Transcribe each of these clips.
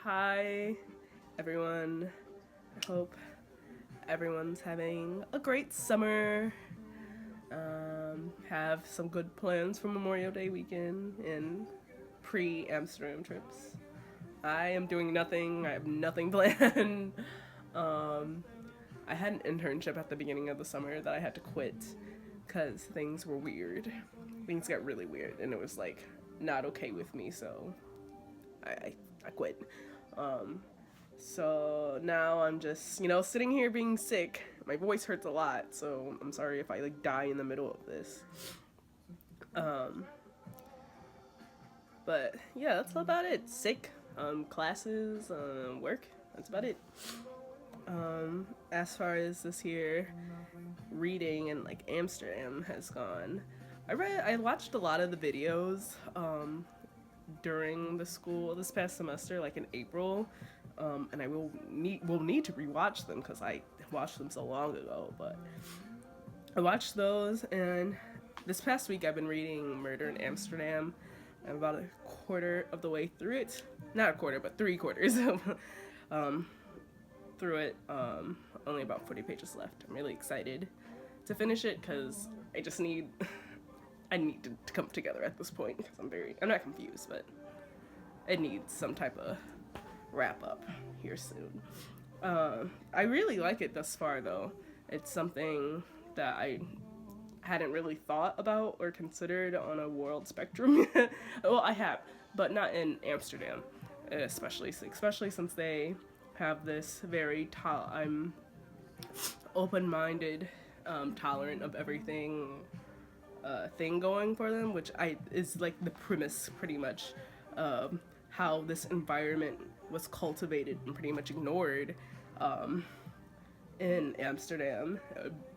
Hi, everyone. I hope everyone's having a great summer. Have some good plans for Memorial Day weekend and pre Amsterdam trips. I am doing nothing, I have nothing planned. um, I had an internship at the beginning of the summer that I had to quit because things were weird. Things got really weird, and it was like not okay with me, so I quit. Um, So now I'm just, sitting here being sick. My voice hurts a lot, so I'm sorry if I like die in the middle of this. Um, but yeah, that's about it. Sick, classes, work. That's about it. As far as this year, reading in like Amsterdam has gone. I watched a lot of the videos during the school this past semester, like in April, and I will need to rewatch them because I watched them so long ago. But I watched those, and this past week I've been reading Murder in Amsterdam. I'm about a quarter of the way through it. Not a quarter, but three quarters um, through it. Only about 40 pages left. I'm really excited to finish it because I just need I need to come together at this point because I'm not confused, but it needs some type of wrap up here soon. I really like it thus far, though. It's something that I hadn't really thought about or considered on a world spectrum. Well, I have, but not in Amsterdam, especially since they have this very I'm open-minded, tolerant of everything thing going for them, which I is like the premise pretty much how this environment was cultivated and pretty much ignored in Amsterdam,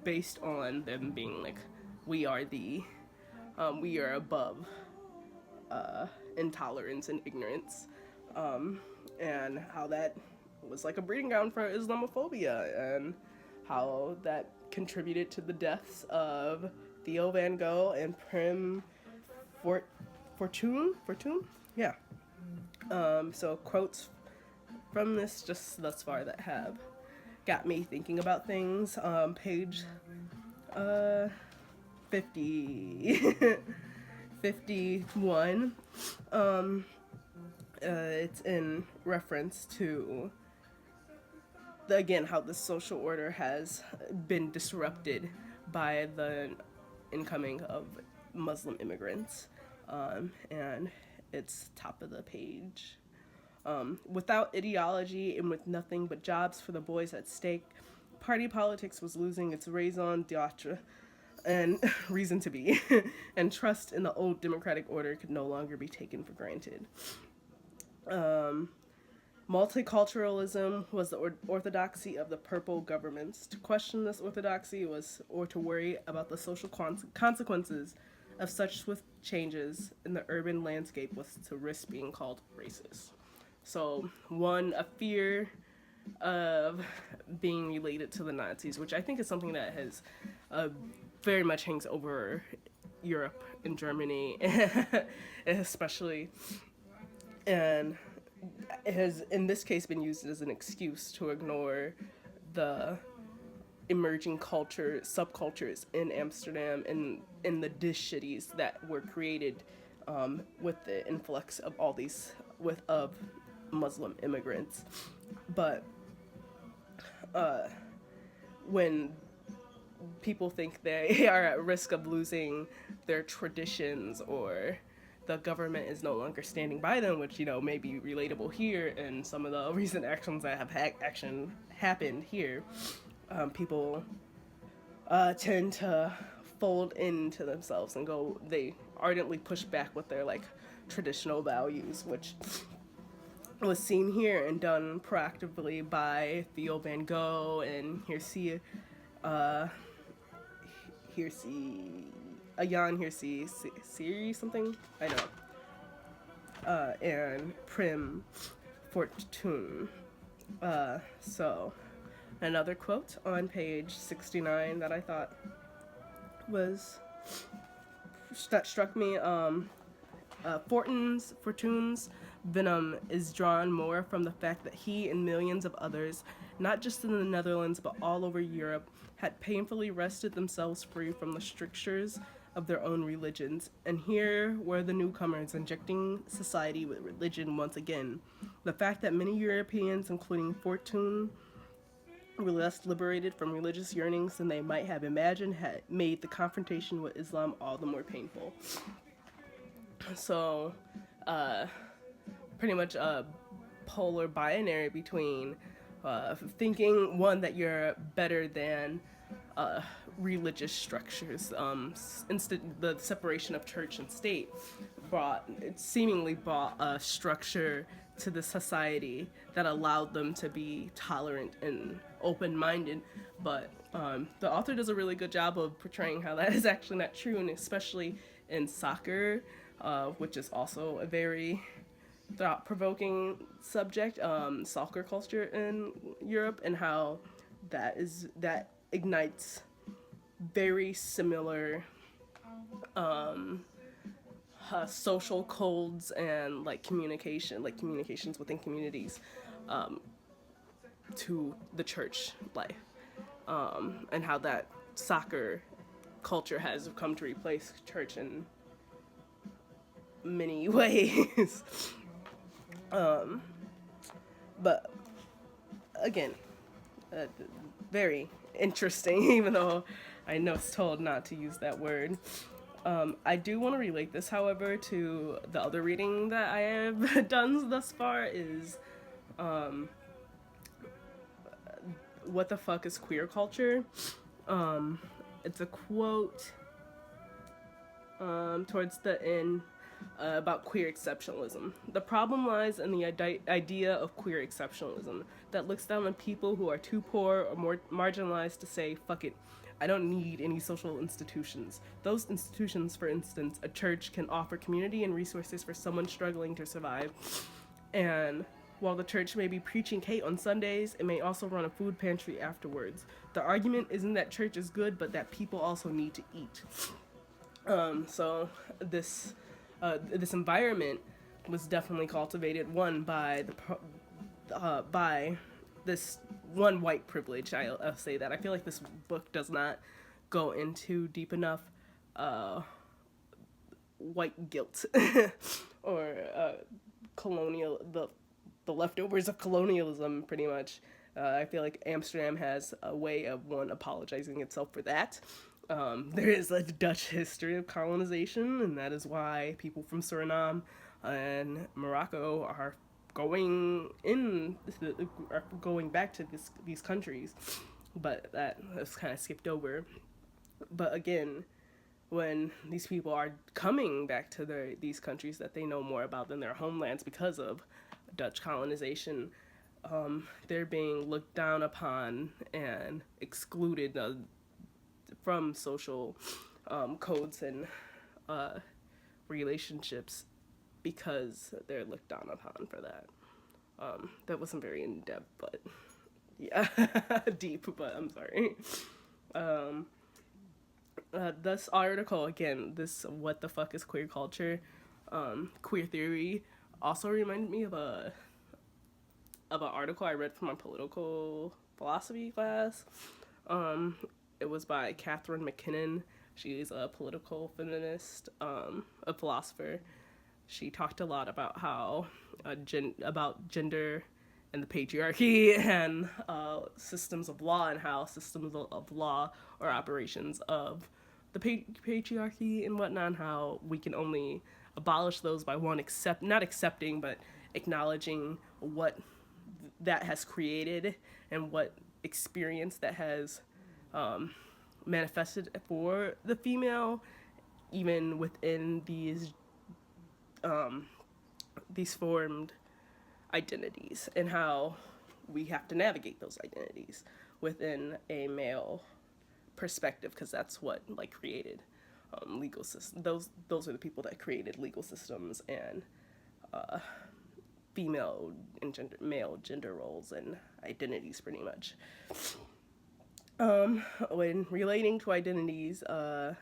based on them being like, we are we are above intolerance and ignorance, and how that was like a breeding ground for Islamophobia, and how that contributed to the deaths of Theo Van Gogh and Prim Fort Fortune, yeah. So quotes from this just thus far that have got me thinking about things. Page uh 50 51. It's in reference to again how the social order has been disrupted by the incoming of Muslim immigrants, and it's top of the page. Without ideology and with nothing but jobs for the boys at stake, party politics was losing its raison d'etre and reason to be, and trust in the old democratic order could no longer be taken for granted. Multiculturalism was the orthodoxy of the purple governments. To question this orthodoxy was, or to worry about the social consequences of such swift changes in the urban landscape was to risk being called racist. So, one, a fear of being related to the Nazis, which I think is something that has very much hangs over Europe and Germany, especially, and it has in this case been used as an excuse to ignore the emerging subcultures in Amsterdam and in the dish cities that were created with the influx of all these of Muslim immigrants. But when people think they are at risk of losing their traditions, or the government is no longer standing by them, which may be relatable here and some of the recent actions that have happened here, people tend to fold into themselves and they ardently push back with their like traditional values, which was seen here and done proactively by Theo Van Gogh and Hirsi Ayan Hirsi Siri something, I don't know, and Prim Fortune. So another quote on page 69 that I thought that struck me. Fortunes venom is drawn more from the fact that he and millions of others, not just in the Netherlands but all over Europe, had painfully wrested themselves free from the strictures of their own religions. And here were the newcomers injecting society with religion once again. The fact that many Europeans, including Fortune, were less liberated from religious yearnings than they might have imagined had made the confrontation with Islam all the more painful. So, pretty much a polar binary between thinking, one, that you're better than religious structures. The separation of church and state seemingly brought a structure to the society that allowed them to be tolerant and open-minded, but the author does a really good job of portraying how that is actually not true, and especially in soccer, which is also a very thought-provoking subject, soccer culture in Europe, and how that ignites very similar social codes and communications within communities to the church life, and how that soccer culture has come to replace church in many ways. But again, very interesting, even though I know it's told not to use that word. I do want to relate this, however, to the other reading that I have done thus far is What the Fuck is Queer Culture? It's a quote towards the end about queer exceptionalism. The problem lies in the idea of queer exceptionalism that looks down on people who are too poor or more marginalized to say, fuck it, I don't need any social institutions. Those institutions, for instance, a church, can offer community and resources for someone struggling to survive. And while the church may be preaching hate on Sundays, it may also run a food pantry afterwards. The argument isn't that church is good, but that people also need to eat. So this environment was definitely cultivated, one, by by this one white privilege. I'll say that. I feel like this book does not go into deep enough white guilt or colonial the leftovers of colonialism, pretty much. I feel like Amsterdam has a way of, one, apologizing itself for that. There is a Dutch history of colonization, and that is why people from Suriname and Morocco are going back to these countries, but that was kind of skipped over. But again, when these people are coming back to these countries that they know more about than their homelands because of Dutch colonization, they're being looked down upon and excluded from social codes and relationships because they're looked down upon for that. That wasn't very in-depth, but yeah, deep, but I'm sorry. This article, again, this What the Fuck is Queer Culture, queer theory, also reminded me of an article I read from my political philosophy class. It was by Catherine McKinnon. She's a political feminist, a philosopher. She talked a lot about how about gender and the patriarchy and systems of law, and how systems of law or operations of the patriarchy and whatnot, and how we can only abolish those by, one, not accepting, but acknowledging what that has created and what experience that has manifested for the female, even within these formed identities, and how we have to navigate those identities within a male perspective, because that's what created legal systems. Those are the people that created legal systems and female and male gender roles and identities, pretty much. When relating to identities, the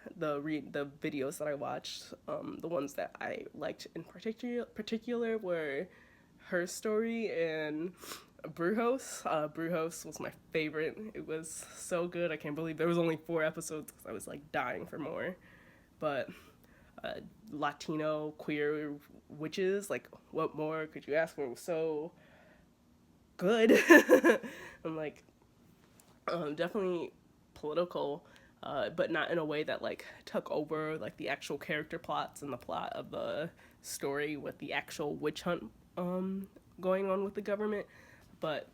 videos that I watched, the ones that I liked in particular were Her Story and Brujos. Brujos was my favorite. It was so good. I can't believe there was only 4 episodes because I was like dying for more. But uh, Latino queer witches, like what more could you ask for? It was so good. I'm like, definitely political, but not in a way that like took over like the actual character plots and the plot of the story with the actual witch hunt going on with the government. But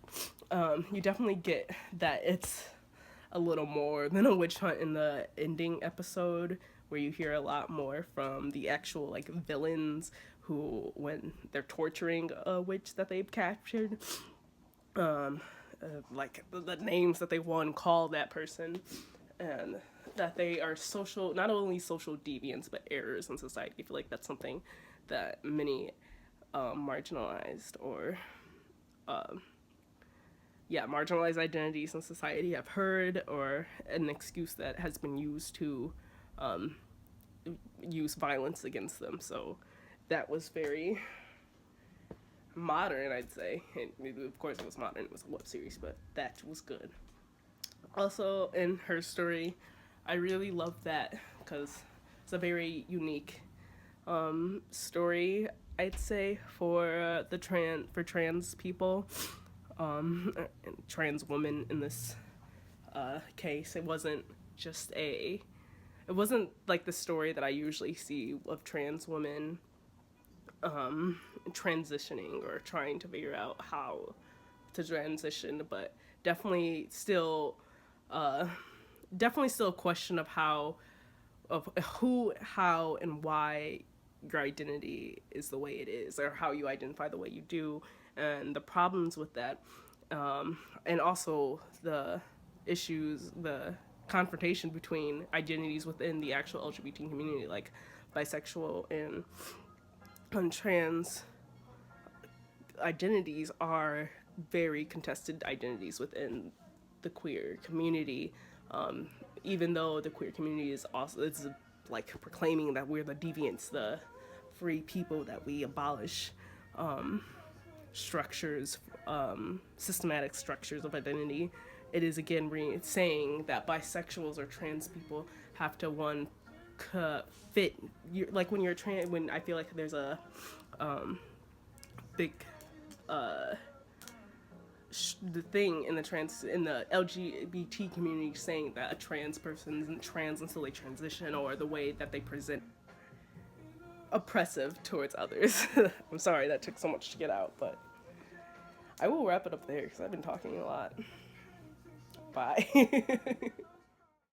you definitely get that it's a little more than a witch hunt in the ending episode, where you hear a lot more from the actual like villains who, when they're torturing a witch that they've captured, um, like the names that they want to call that person, and that they are social, not only social deviants but errors in society. I feel like that's something that many marginalized or marginalized identities in society have heard, or an excuse that has been used to use violence against them. So that was very modern, I'd say. And of course, it was modern. It was a web series, but that was good. Also, in Her Story, I really love that because it's a very unique story, I'd say, for trans people, and trans women in this case. Just a it wasn't like the story that I usually see of trans women transitioning or trying to figure out how to transition, but definitely still definitely still a question of who, how, and why your identity is the way it is, or how you identify the way you do, and the problems with that, and also the issues, the confrontation between identities within the actual LGBT community, like bisexual and trans identities are very contested identities within the queer community. Even though the queer community is like proclaiming that we're the deviants, the free people, that we abolish structures, systematic structures of identity. It is again saying that bisexuals or trans people have to fit. Like when you're trans, when I feel like there's a big the thing in the LGBT community saying that a trans person isn't trans until they transition, or the way that they present oppressive towards others. I'm sorry that took so much to get out, but I will wrap it up there because I've been talking a lot. Bye.